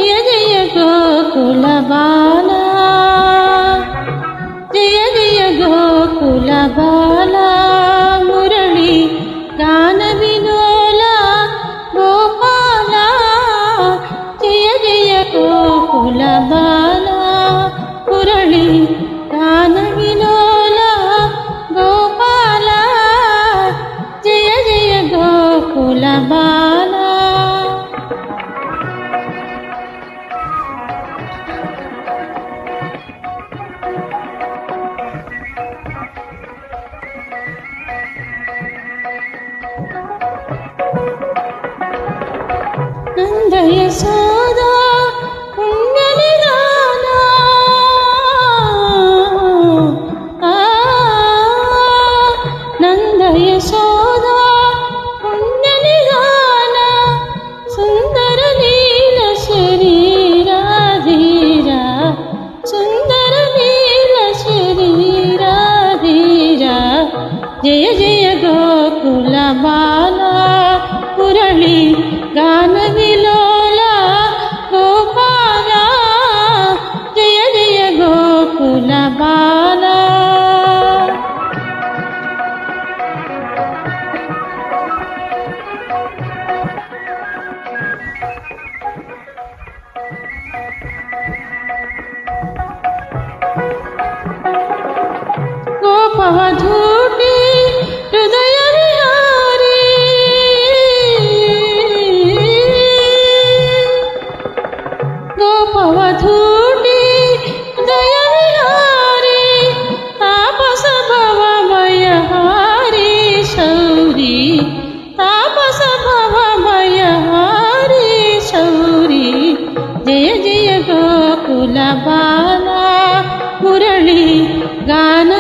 జయ జయ గోకుల బాలా, జయ జయ గోకుల బాలా, మురళి గాన విలోల గోపాల, జయ జయ గోకుల బాలా, మురళి గాన విలోల గోపాల, జయ జయ గోకుల బాలా. నంద యశోద పుణ్యనిదాన, నంద యశోద పుణ్యనిదాన, సుందర నీల శరీరా ధీరా, సుందర నీల శరీరా ధీరా, జయ జయ గోకుల బాలా, మురళి గాన విలోల గోపాల, జయ జయ గోకుల బాలా. గోపవధూటి హృదయ విహారీ, గోపవధూటి హృదయ విహారీ, తాపస భవభయహారీ శౌరీ, తాపస భవభయహారీ శౌరీ, జయ జయ గోకుల బాలా, మురళి గాన